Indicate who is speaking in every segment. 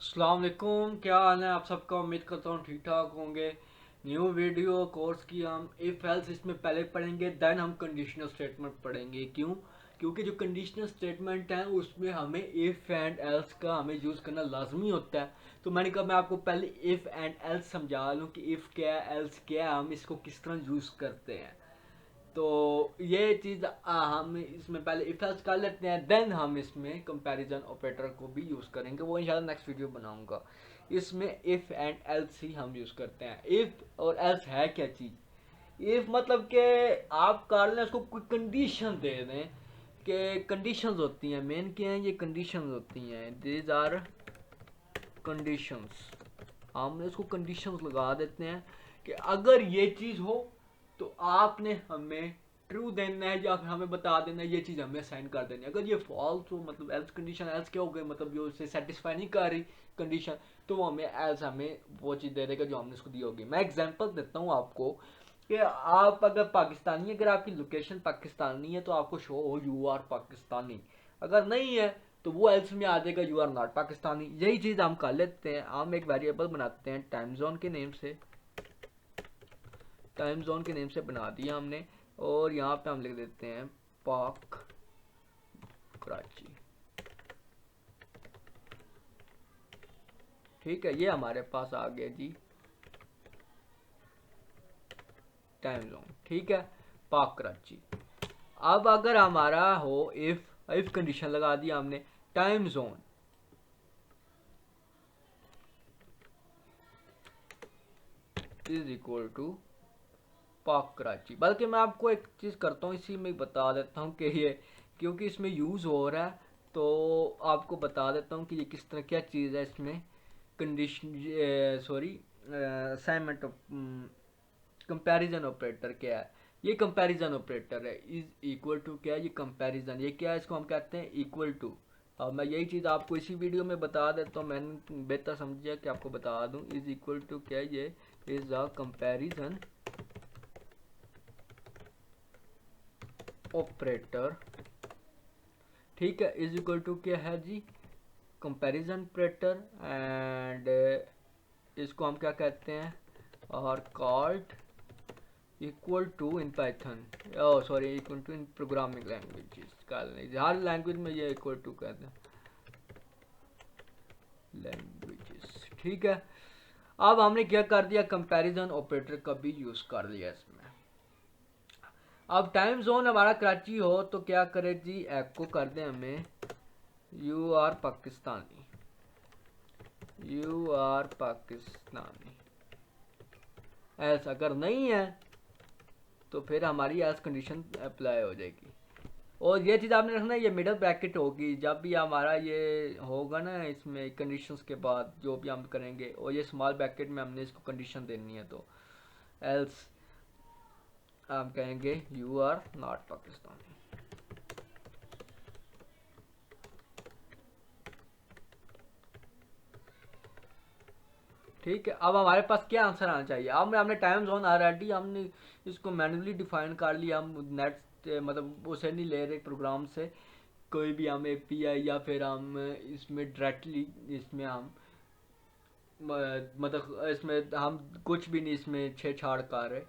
Speaker 1: अस्सलाम वालेकुम, क्या हाल है आप सबका। उम्मीद करता हूँ ठीक ठाक होंगे। न्यू वीडियो कोर्स की हम इफ एल्स इसमें पहले पढ़ेंगे, देन हम कंडीशनल स्टेटमेंट पढ़ेंगे। क्यों? क्योंकि जो कंडीशनल स्टेटमेंट है उसमें हमें इफ एंड एल्स का हमें यूज़ करना लाजमी होता है। तो मैंने कहा मैं आपको पहले इफ एंड एल्स समझा लूँ कि इफ क्या है, एल्स क्या है, हम इसको किस तरह यूज़ करते हैं। तो ये चीज़ हम इसमें पहले इफ एल्स कर लेते हैं, देन हम इसमें कंपैरिजन ऑपरेटर को भी यूज़ करेंगे। वो इंशाल्लाह नेक्स्ट वीडियो बनाऊंगा। इसमें इफ एंड एल्स ही हम यूज़ करते हैं। इफ और एल्स है क्या चीज़? इफ मतलब कि आप कर लें उसको कोई कंडीशन दे दें कि कंडीशंस होती हैं। मेन क्या है, ये कंडीशंस होती हैं। These are conditions. हम इसको कंडीशंस लगा देते हैं कि अगर ये चीज़ हो तो आपने हमें ट्रू देना है या फिर हमें बता देना है, ये चीज़ हमें साइन कर देनी है। अगर ये फॉल्स हो मतलब एल्स कंडीशन, एल्स क्या हो गई मतलब जो उसे सेटिस्फाई नहीं कर रही कंडीशन, तो वो हमें एल्स हमें वो चीज़ दे देगा जो हमने उसको दी होगी। मैं एग्जांपल देता हूँ आपको कि आप अगर पाकिस्तानी, अगर आपकी लोकेशन पाकिस्तानी है तो आपको शो हो यू आर पाकिस्तानी। अगर नहीं है तो वो एल्स में आ जाएगा यू आर नॉट पाकिस्तानी। यही चीज़ हम कर लेते हैं। हम एक वेरिएबल बनाते हैं टाइम जोन के नेम से, टाइम जोन के नेम से बना दिया हमने। और यहाँ पे हम लिख देते हैं पाक कराची। ठीक है, ये हमारे पास आ गया जी टाइम जोन। ठीक है, पाक कराची। अब अगर हमारा हो इफ कंडीशन लगा दिया हमने, time zone is equal to Pak Karachi. बल्कि मैं आपको एक चीज़ करता हूँ, इसी में बता देता हूँ कि ये क्योंकि इसमें यूज़ हो रहा है तो आपको बता देता हूँ कि ये किस तरह क्या चीज़ है। इसमें condition sorry assignment of comparison operator क्या है। ये कंपैरिजन ऑपरेटर है। इज इक्वल टू क्या है, ये कंपैरिजन, ये क्या है, इसको हम कहते हैं इक्वल टू। अब मैं यही चीज़ आपको इसी वीडियो में बता देता हूँ। मैंने बेहतर समझिए कि आपको बता दूँ। इज इक्वल टू क्या है, ये इज अ कंपैरिजन ऑपरेटर। ठीक है, इज इक्वल टू क्या है जी, कंपैरिजन ऑपरेटर। एंड इसको हम क्या कहते हैं, और called equal to in Python, oh sorry equal to in programming languages. हर लैंग्वेज में ये इक्वल टू कहते हैं, लैंग्वेजेस। ठीक है, अब हमने क्या कर दिया, कंपैरिजन ऑपरेटर का भी यूज कर लिया इसमें। अब टाइम जोन हमारा कराची हो तो क्या करे जी, एको कर दें हमें you are Pakistani, you are Pakistani. Else अगर नहीं है तो फिर हमारी एल्स कंडीशन अप्लाई हो जाएगी। और ये चीज़ आपने रखना है, ये मिडल ब्रैकेट होगी जब भी हमारा ये होगा ना, इसमें कंडीशंस के बाद जो भी हम करेंगे, और ये स्मॉल ब्रैकेट में हमने इसको कंडीशन देनी है। तो एल्स हम कहेंगे यू आर नॉट पाकिस्तानी। ठीक है, अब हमारे पास क्या आंसर आना चाहिए। अब हमने टाइम जोन ऑलरेडी हमने इसको मैन्युअली डिफाइन कर लिया। हम नेट मतलब उसे नहीं ले रहे प्रोग्राम से, कोई भी हम एपीआई या फिर हम इसमें डायरेक्टली इसमें हम मतलब इसमें हम कुछ भी नहीं इसमें छेड़छाड़ कर रहे,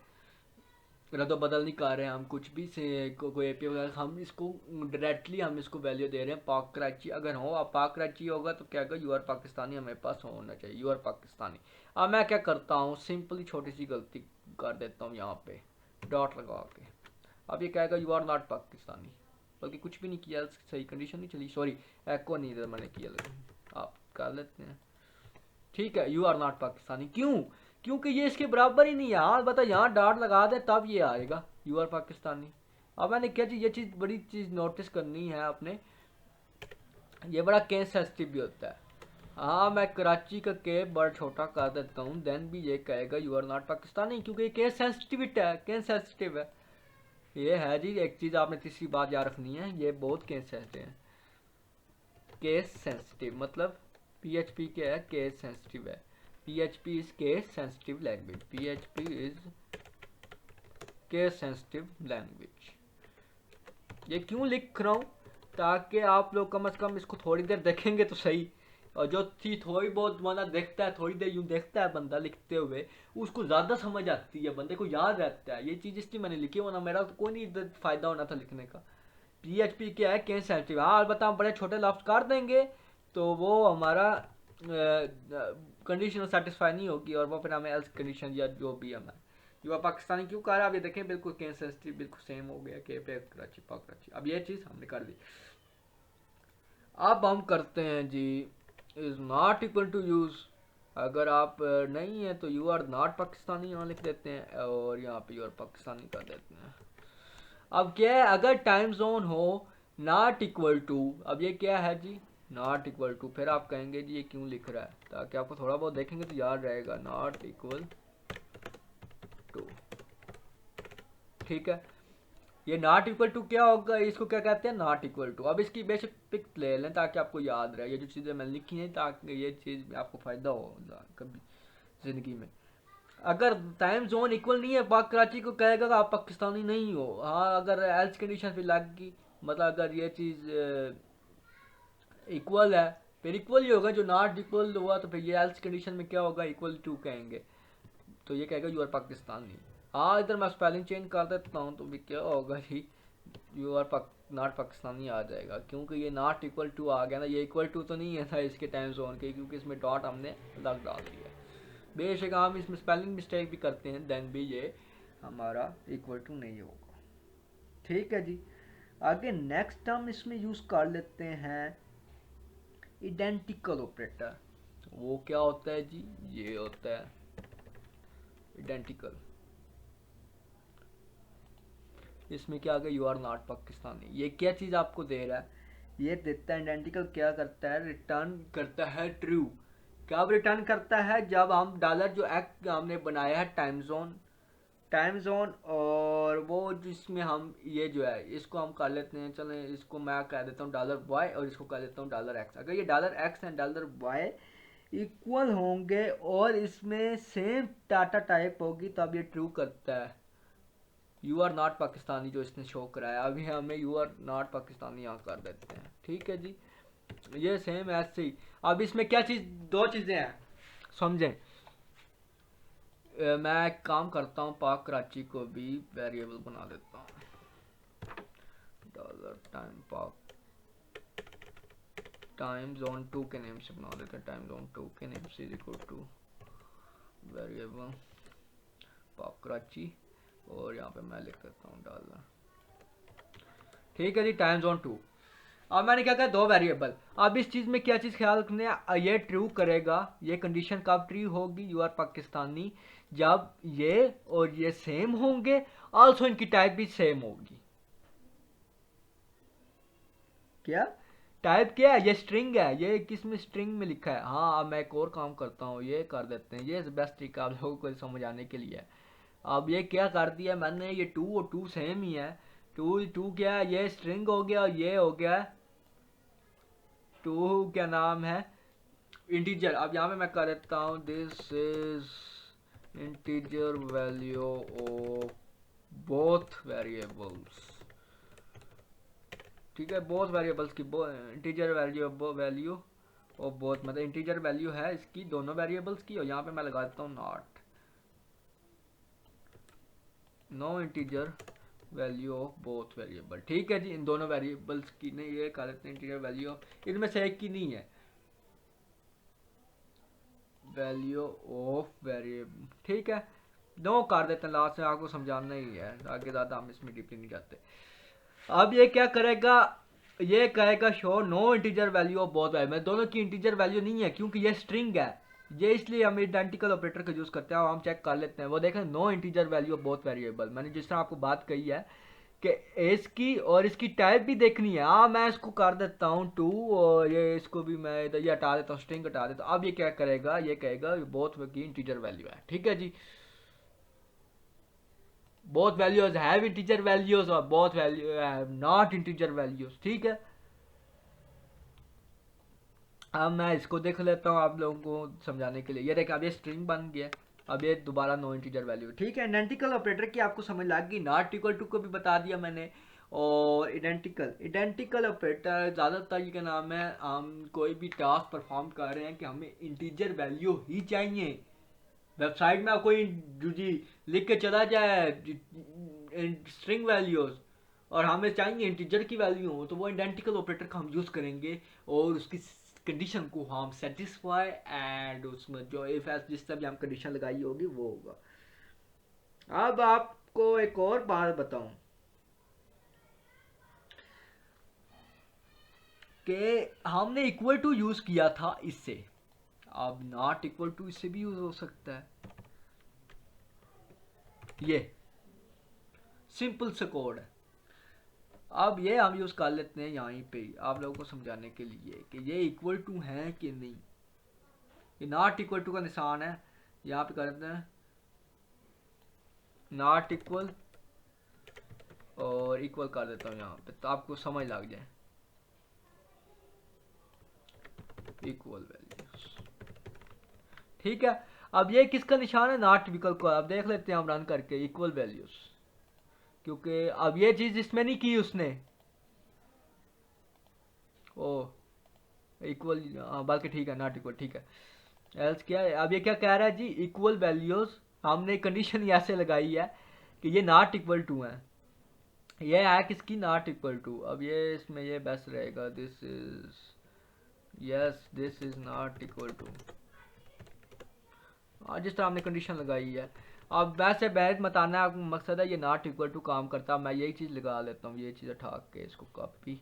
Speaker 1: रद्द बदल नहीं कर रहे हम कुछ भी से कोई एपी वगैरह। हम इसको डायरेक्टली हम इसको वैल्यू दे रहे हैं पाक कराची। अगर हो आप पाक कराची होगा तो क्या यू आर पाकिस्तानी हमारे पास होना चाहिए, यू आर पाकिस्तानी। अब मैं क्या करता हूँ, सिंपली छोटी सी गलती कर देता हूँ यहाँ पे डॉट लगा के। अब ये कहेगा यू आर नॉट पाकिस्तानी, बल्कि कुछ भी नहीं किया, सही कंडीशन नहीं चली, सॉरी एको नहीं था मैंने किया, लेकिन आप कर लेते हैं। ठीक है, यू आर नॉट पाकिस्तानी। क्यों? क्योंकि ये इसके बराबर ही नहीं है। हाँ बता, यहाँ डाट लगा दे तब ये आएगा यू आर पाकिस्तानी। अब मैंने क्या चीज़, ये चीज़ बड़ी चीज़ नोटिस करनी है आपने, ये बड़ा केस सेंसिटिव भी होता है। हाँ मैं कराची का के बड़ा छोटा कर देता हूँ, देन भी ये कहेगा यू आर नॉट पाकिस्तानी, क्योंकि ये केस सेंसिटिविटी है, केस सेंसिटिव है। ये है जी एक चीज़ आपने तीसरी बात याद रखनी है, ये बहुत केस सेंसिटिव है। केस सेंसिटिव मतलब पीएचपी क्या है, केस सेंसिटिव है। PHP is case sensitive language, PHP is case sensitive language. ये क्यों लिख रहा हूँ, ताकि आप लोग कम से कम इसको थोड़ी देर देखेंगे तो सही और जो चीज थोड़ी बहुत बंदा देखता है, थोड़ी देर यूं देखता है बंदा लिखते हुए, उसको ज्यादा समझ आती है, बंदे को याद रहता है। ये चीज इसलिए मैंने लिखी, वरना मेरा तो कोई नहीं इधर फायदा होना था लिखने का। पीएचपी क्या है, केस सेंसिटिव। हाँ अलबत्ता हम बड़े छोटे लफ्ज कर देंगे तो वो हमारा कंडीशन सेटिस्फाई नहीं होगी, और वो फिर हमें एल्स कंडीशन या जो भी हमें युवा पाकिस्तानी क्यों कह रहा है, आप ये देखें बिल्कुल केस सेंसिटिव बिल्कुल सेम हो गया के पे कराची पाक कराची। अब ये चीज़ हमने कर दी। अब हम करते हैं G is not equal to use. अगर आप नहीं है तो यू आर नॉट पाकिस्तानी यहाँ लिख देते हैं, और यहाँ पे यू आर पाकिस्तानी कर देते हैं। अब क्या है, अगर टाइम जोन हो नॉट इक्वल टू, अब ये क्या है जी, नॉट इक्वल टू, फिर आप कहेंगे जी ये क्यों लिख रहा है, ताकि आपको थोड़ा बहुत देखेंगे तो याद रहेगा, नॉट इक्वल टू। ठीक है, ये नॉट इक्वल टू क्या होगा, इसको क्या कहते हैं, नॉट इक्वल टू। अब इसकी बेसिक पिक ले लें ताकि आपको याद रहे ये जो चीज़ें मैंने लिखी हैं, ताकि ये चीज़ आपको फ़ायदा हो कभी ज़िंदगी में। अगर टाइम जोन इक्वल नहीं है, पाक कराची को कहेगा कि आप पाकिस्तानी नहीं हो। हाँ अगर एल्स कंडीशन पे लग गई, मतलब अगर ये चीज़ इक्वल है, फिर इक्वल ही होगा। जो नॉट इक्वल हुआ तो फिर ये एल्स कंडीशन में क्या होगा, इक्वल टू कहेंगे, तो ये कहेगा यू आर पाकिस्तानी। हाँ इधर मैं स्पेलिंग चेंज कर देता हूँ तो भी क्या होगा जी, यू आर नॉट पाकिस्तानी आ जाएगा, क्योंकि ये नॉट इक्वल टू आ गया ना। ये इक्वल टू तो नहीं है था इसके टाइम जोन के, क्योंकि इसमें डॉट हमने अलग डाल दिया। बेशक हम इसमें स्पेलिंग मिस्टेक भी करते हैं, देन भी ये हमारा इक्वल टू नहीं होगा। ठीक है जी, आगे नेक्स्ट हम इसमें यूज़ कर लेते हैं इडेंटिकल ऑपरेटर। वो क्या होता है जी, ये होता है इडेंटिकल। इसमें क्या आ गया, यू आर नॉट पाकिस्तानी। ये क्या चीज़ आपको दे रहा है, ये देता है आइडेंटिकल क्या करता है, रिटर्न करता है ट्रू। कब रिटर्न करता है, जब हम डॉलर जो एक्ट हमने बनाया है टाइम जोन, और वो जिसमें हम ये जो है इसको हम कर लेते हैं, चलें इसको मैं कह देता हूँ डॉलर वाई, और इसको कह देता हूँ डॉलर एक्स। अगर ये dollar X and dollar Y equal होंगे और इसमें सेम डाटा टाइप होगी, तब ये ट्रू करता है यू आर नॉट पाकिस्तानी, जो इसने शो कराया। अभी हमें यू आर नॉट पाकिस्तानी यहाँ कर देते हैं। ठीक है जी, ये सेम ऐसे ही। अब इसमें क्या चीज़, दो चीज़ें हैं समझें। मैं एक काम करता हूँ, पाक कराची को भी वेरिएबल बना देता हूँ, डॉलर टाइम पाक टाइम जोन 2 के नेम से बना देते हैं, टाइम जोन 2 के नेम से इज इक्वल टू वेरिएबल पाक कराची, और यहाँ पे मैं लिख देता हूँ डॉलर। ठीक है जी, टाइम जोन 2। अब मैंने क्या कहा, दो वेरिएबल। अब इस चीज़ में क्या चीज़ ख्याल रखने, ये ट्रू करेगा, ये कंडीशन कब ट्रू होगी, यू आर पाकिस्तानी, जब ये और ये सेम होंगे, आल्सो इनकी टाइप भी सेम होगी। क्या टाइप क्या है, ये स्ट्रिंग है, ये किस में स्ट्रिंग में लिखा है। हाँ अब मैं एक और काम करता हूँ, ये कर देते हैं, ये बेस्ट तरीका आप लोगों को समझ आने के लिए है। अब ये क्या कर दिया मैंने, ये 2 और 2 सेम ही है। 2 क्या है, ये स्ट्रिंग हो गया, और ये हो गया 2 क्या नाम है, इंटीजर। अब यहाँ पे मैं कर देता हूँ this is integer value of both variables. ठीक है, बोथ वेरिएबल्स की इंटीजर वैल्यू ऑफ बोथ, मतलब इंटीजर वैल्यू है इसकी दोनों वेरिएबल्स की, और यहाँ पे मैं लगा देता हूँ not know integer value of both variable. ठीक है जी, इन दोनों वेरिएबल्स की नहीं, ये कर लेते हैं इंटीजर वैल्यू ऑफ, इनमें से एक की नहीं है, वैल्यू ऑफ वेरिएबल। ठीक है, दो कर देते हैं, लास्ट में आपको समझाना ही है, आगे ज़्यादा हम इसमें डीपली नहीं जाते। अब ये क्या करेगा, ये कहेगा show no integer value of both variable. दोनों की इंटीजर वैल्यू नहीं है, क्योंकि ये स्ट्रिंग है, ये इसलिए हम आइडेंटिकल ऑपरेटर का यूज़ करते हैं। हम चेक कर लेते हैं, वो देखें no integer value of both variable. मैंने जिस तरह आपको बात कही है कि इसकी और इसकी टाइप भी देखनी है। हाँ मैं इसको कर देता हूँ 2, और ये इसको भी मैं इधर ये हटा देता हूँ, स्ट्रिंग हटा देता हूँ। अब ये क्या करेगा, ये कहेगा बोथ की इंटीजर वैल्यू है। ठीक है जी, both values have integer values और both value have not integer values. ठीक है, अब मैं इसको देख लेता हूँ आप लोगों को समझाने के लिए। ये देखिए अब ये स्ट्रिंग बन गया, अब ये दोबारा नो इंटीजर वैल्यू। ठीक है, आइडेंटिकल ऑपरेटर की आपको समझ लग गई, नॉट इक्वल टू को भी बता दिया मैंने, और इडेंटिकल ऑपरेटर ज़्यादातर ये क्या नाम है, हम कोई भी टास्क परफॉर्म कर रहे हैं कि हमें इंटीजर वैल्यू ही चाहिए। वेबसाइट में आप कोई जी लिख के चला जाए स्ट्रिंग वैल्यूज और हमें चाहिए इंटीजर की वैल्यू हो, तो वो आइडेंटिकल ऑपरेटर का हम यूज़ करेंगे और उसकी कंडीशन को हम सेटिस्फाई एंड उसमें जो इफ एल्स जिस तरह भी हम कंडीशन लगाई होगी वो होगा। अब आपको एक और बात बताऊं कि हमने इक्वल टू यूज़ किया था इससे, अब नॉट इक्वल टू इससे भी यूज़ हो सकता है। ये सिंपल सा कोड है। अब ये हम यूज़ कर लेते हैं यहीं पे आप लोगों को समझाने के लिए कि ये इक्वल टू है कि नहीं। ये नॉट इक्वल टू का निशान है, यहाँ पे कर देते हैं नॉट इक्वल और इक्वल कर देता हूँ यहाँ पे, तो आपको समझ लग जाए। इक्वल वैल्यूज, ठीक है। अब ये किसका निशान है, नॉट इक्वल को। अब देख लेते हैं हम रन करके इक्वल वैल्यूज, क्योंकि अब ये चीज़ इसमें नहीं की उसने। ओ इक्वल, बल्कि ठीक है नॉट इक्वल, ठीक है। एल्स क्या है, अब ये क्या कह रहा है जी, इक्वल वैल्यूज। हमने कंडीशन ऐसे लगाई है कि ये नॉट इक्वल टू है, ये है किसकी, नॉट इक्वल टू। अब ये इसमें ये बेस्ट रहेगा, this is yes this is not equal to, जिस तरह हमने कंडीशन लगाई है। अब वैसे बैग बताना मकसद है, ये नॉट इक्वल टू काम करता, मैं यही चीज़ लगा लेता हूँ, ये चीज़ उठा के इसको कॉपी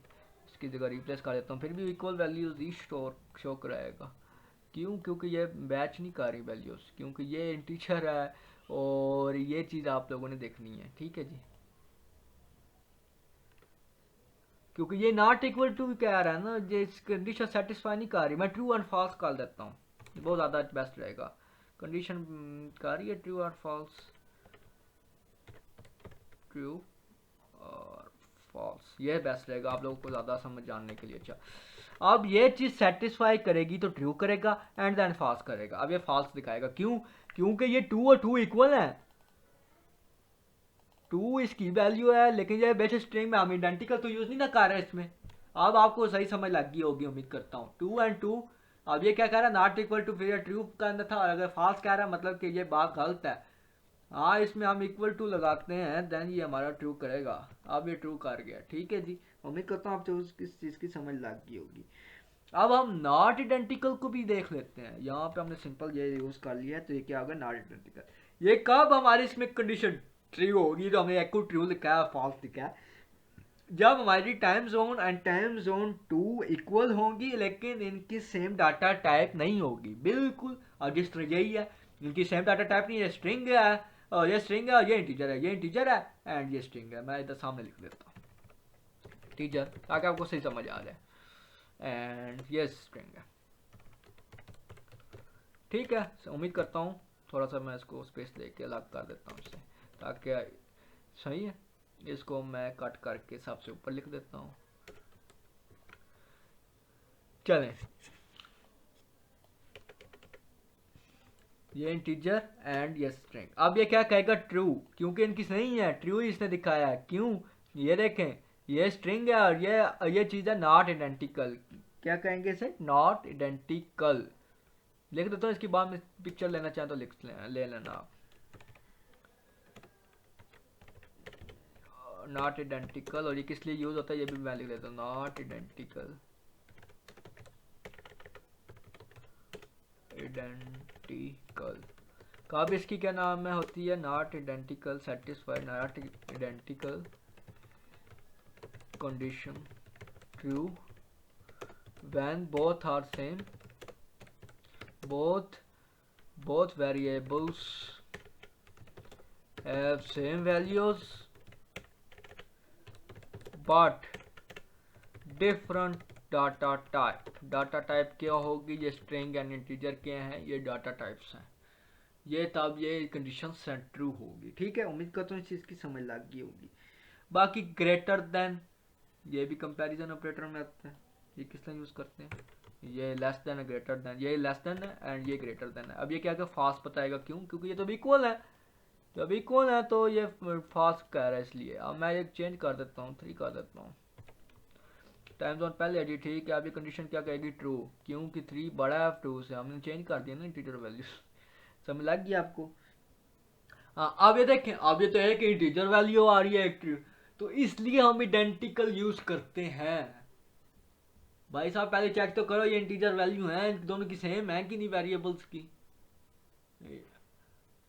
Speaker 1: इसकी जगह रिप्लेस कर देता हूँ, फिर भी इक्वल वैल्यूज ही शो कराएगा। क्यों, क्योंकि ये मैच नहीं कर रही वैल्यूज, क्योंकि ये इंटीजर है और ये चीज़ आप लोगों ने देखनी है, ठीक है जी। क्योंकि ये नॉट इक्वल टू कह रहा है ना, ये कंडीशन सेटिस्फाई नहीं कर रही, मैं ट्रू एंड फॉल्स कर देता हूँ, बहुत ज़्यादा बेस्ट रहेगा। कंडीशन कर रही है ट्रू और फॉल्स, ट्रू और फॉल्स, ये बेस्ट रहेगा आप लोगों को ज़्यादा समझ जानने के लिए। अच्छा, अब ये चीज़ सेटिस्फाई करेगी तो ट्रू करेगा एंड देन फॉल्स करेगा। अब ये फॉल्स दिखाएगा, क्यों, क्योंकि ये टू और टू इक्वल है, टू इसकी वैल्यू है, लेकिन ये बेसिक स्ट्रिंग में हम आइडेंटिकल तो यूज़ नहीं ना कर रहे हैं इसमें। अब आपको सही समझ लग गई होगी उम्मीद करता हूँ, टू एंड टू। अब ये क्या कह रहा है, नॉट इक्वल टू, फिर ट्रू का अंदर था, और अगर फॉल्स कह रहा है मतलब कि ये बात गलत है। हाँ, इसमें हम इक्वल टू लगाते हैं देन ये हमारा ट्रू करेगा। अब ये ट्रू कर गया, ठीक है जी। उम्मीद करता हूँ आपको किस चीज़ की समझ लग गई होगी। अब हम नॉट आइडेंटिकल को भी देख लेते हैं। यहाँ पे हमने सिंपल ये यूज़ कर लिया है, तो ये क्या होगा, नॉट आइडेंटिकल। ये कब हमारी इसमें कंडीशन ट्रू होगी, तो हमने एक को ट्रू लिखा है, फॉल्स लिखा है, जब हमारी time zone and time zone 2 equal होंगी, लेकिन इनकी सेम डाटा टाइप नहीं होगी, बिल्कुल। और जिस तरह यही है, इनकी सेम डाटा टाइप नहीं है, स्ट्रिंग है और ये स्ट्रिंग है और ये इंटीजर है, ये इंटीजर है एंड ये स्ट्रिंग है। मैं इधर सामने लिख देता हूँ टीचर, ताकि आपको सही समझ आ जाए, एंड ये स्ट्रिंग है, ठीक है। उम्मीद करता हूँ थोड़ा सा मैं इसको स्पेस दे के अलग कर देता हूँ इससे, ताकि सही है। इसको मैं कट करके सबसे ऊपर लिख देता हूँ। चलें, ये इंटीजर एंड ये स्ट्रिंग। अब ये क्या कहेगा, ट्रू, क्योंकि इनकी नहीं है, ट्रू ही इसने दिखाया है। क्यों, ये देखें, ये स्ट्रिंग है और ये चीज़ है नॉट आइडेंटिकल। क्या कहेंगे इसे, नॉट आइडेंटिकल लिख देता हूँ। इसके बाद में पिक्चर लेना चाहें तो ले लेना आप। नॉट आइडेंटिकल, और ये किस लिए यूज होता है ये भी मैं लिख देता हूँ, नॉट आइडेंटिकल, आइडेंटिकल। कब इसकी क्या नाम है होती है, not identical satisfied, not identical condition true when both are same, both variables have same values but different data type। Data type क्या होगी, ये स्ट्रिंग एंड इंटीजर क्या हैं, ये डाटा टाइप्स हैं। ये तब ये कंडीशन ट्रू होगी, ठीक है। उम्मीद करता हूँ इस चीज़ की समझ लग गई होगी। बाकी ग्रेटर देन, ये भी कंपैरिजन ऑपरेटर में आता है, ये किस तरह यूज़ करते हैं, ये लेस देन है, ग्रेटर देन, ये लेस देन है एंड ये ग्रेटर देन है। अब ये क्या क्या फास्ट बताएगा, क्यों, क्योंकि ये तो भी इक्वल है, तो अभी कौन है, तो ये फास्ट कह रहा है, इसलिए अब मैं एक चेंज कर देता हूँ, 3 कर देता हूँ। टाइम जोन पहले है जी, ठीक है। अभी कंडीशन क्या कहेगी, ट्रू, क्योंकि 3 बड़ा है 2 से, हमने चेंज कर दिया ना इंटीजर वैल्यूज। समझ लग गया आपको? हाँ, अब ये देखें, अब ये तो है कि इंटीजर वैल्यू आ रही है एक ट्रू, तो इसलिए हम इडेंटिकल यूज करते हैं। भाई साहब पहले चेक तो करो ये इंटीजर वैल्यू है, दोनों की सेम है कि नहीं वेरिएबल्स की।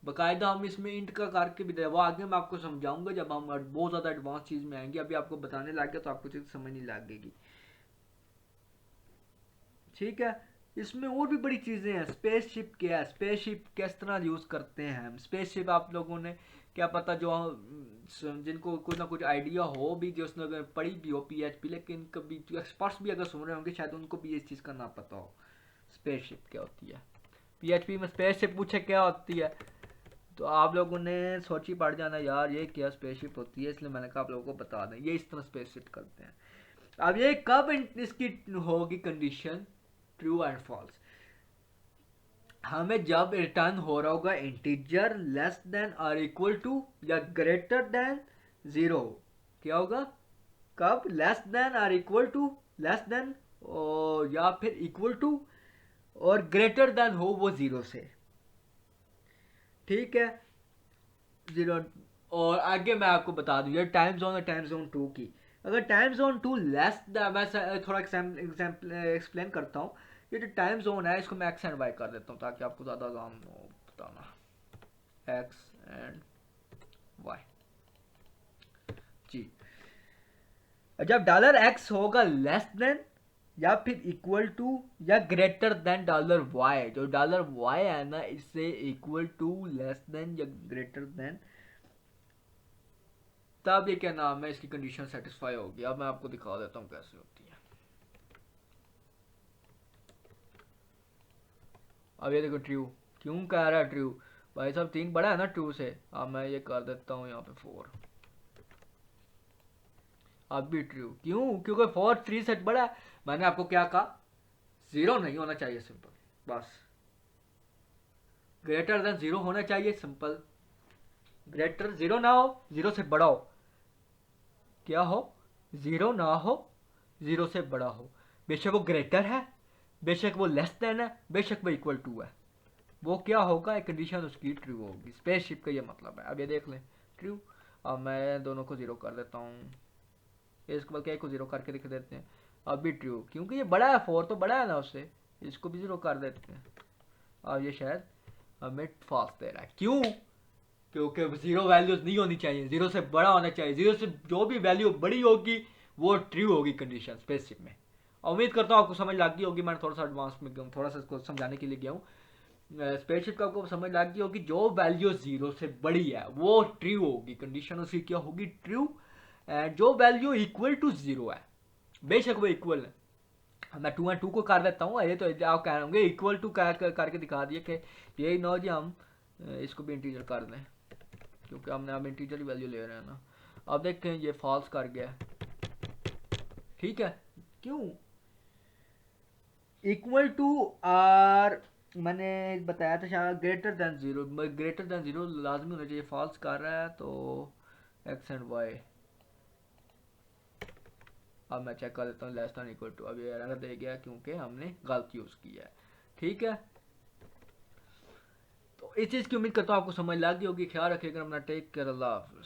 Speaker 1: बकायदा हम इसमें इंट का करके भी दे, वो आगे मैं आपको समझाऊंगा जब हम बहुत ज़्यादा एडवांस चीज़ में आएंगे। अभी आपको बताने लग गया तो आपको चीज़ समझ नहीं लगेगी, ठीक है। इसमें और भी बड़ी चीज़ें हैं। स्पेसशिप क्या है, स्पेसशिप किस तरह यूज़ करते हैं हम स्पेसशिप, आप लोगों ने क्या पता, जो जिनको कुछ ना कुछ आइडिया हो भी, जो उसने पढ़ी भी हो PHP, लेकिन कभी एक्सपर्ट्स भी अगर सुन रहे होंगे शायद उनको भी इस चीज़ का ना पता हो स्पेसशिप क्या होती है। PHP में स्पेसशिप पूछे क्या होती है तो आप लोगों ने सोची पड़ जाना यार ये क्या स्पेसशिप होती है, इसलिए मैंने कहा आप लोगों को बता दें ये इस तरह स्पेसशिप करते हैं। अब ये कब इसकी होगी कंडीशन, ट्रू एंड फॉल्स, हमें जब रिटर्न हो रहा होगा इंटीजर लेस देन और इक्वल टू या ग्रेटर देन 0। क्या होगा, कब, लेस देन और इक्वल टू, लेस देन या फिर इक्वल टू और ग्रेटर देन हो वो 0 से, ठीक है। 0, और आगे मैं आपको बता दूं ये टाइम जोन है टाइम जोन 2 की। अगर टाइम जोन 2 लेस, मैं थोड़ा एग्जाम्पल एक्सप्लेन करता हूँ। ये जो टाइम जोन है इसको मैं एक्स एंड वाई कर देता हूँ ताकि आपको ज़्यादा आसान हो बताना। एक्स एंड वाई जी। जब $x होगा लेस देन या फिर इक्वल टू या ग्रेटर देन $y, जो $y है ना इससे इक्वल टू, लेस देन या ग्रेटर देन, तब ये क्या नाम है इसकी कंडीशन सेटिस्फाई होगी। अब मैं आपको दिखा देता हूँ कैसे होती है। अब ये देखो ट्रू, क्यों कह रहा है ट्रू, भाई साहब 3 बड़ा है ना 2 से। अब मैं ये कर देता हूँ यहाँ पे 4, अब भी ट्रू, क्यों, क्योंकि 4 3 से बड़ा है। मैंने आपको क्या कहा, 0 नहीं होना चाहिए, सिंपल बस। ग्रेटर देन 0 होना चाहिए, सिंपल। ग्रेटर 0 ना हो, 0 से बड़ा हो, क्या हो, 0 ना हो, 0 से बड़ा हो। बेशक वो ग्रेटर है, बेशक वो लेस देन है, बेशक वो इक्वल टू है, वो क्या होगा, एक कंडीशन उसकी ट्रू होगी। स्पेसशिप का ये मतलब है। अब ये देख लें ट्रू। अब मैं दोनों को 0 कर देता हूँ, इसको बल्कि एक को 0 करके दिख देते हैं। अब भी ट्रू, क्योंकि ये बड़ा है, 4 तो बड़ा है ना उससे, इसको भी 0 कर देते हैं। अब ये शायद हमें फॉल्स दे रहा है, क्यों, क्योंकि 0 वैल्यूज नहीं होनी चाहिए, 0 से बड़ा होना चाहिए। 0 से जो भी वैल्यू बड़ी होगी वो ट्रू होगी कंडीशन स्पेसशिप में। उम्मीद करता हूँ आपको समझ लग गई होगी, मैंने थोड़ा सा एडवांस में गया हूँ, थोड़ा सा इसको समझाने के लिए गया हूँ। स्पेसशिप का आपको समझ लग गई होगी, जो वैल्यू 0 से बड़ी है वो ट्रू होगी, कंडीशन उसकी क्या होगी, ट्रू। जो वैल्यू इक्वल टू 0 है, बेशक वो इक्वल है, मैं 2 एंड 2 को कर देता हूँ। ये तो आप कह रहे होंगे इक्वल टू करके दिखा दिए कि यही ना जी हम इसको भी इंटीजर कर दें, क्योंकि हमने अब इंटीजर की वैल्यू ले रहे हैं ना। अब देखें ये फॉल्स कर गया, ठीक है, क्यों, इक्वल टू आर, मैंने बताया था शायद ग्रेटर देन 0, ग्रेटर देन 0 लाजमी होना चाहिए, फॉल्स कर रहा है तो एक्स एंड वाई। अब मैं चेक कर देता हूँ लेस देन इक्वल टू, अब ये एरर दे गया क्योंकि हमने गलत यूज़ किया है, ठीक है। तो इस चीज़ की उम्मीद करता हूँ आपको समझ लग गई होगी। ख्याल रखिएगा अपना, टेक केयर, अल्लाह हाफ़िज़।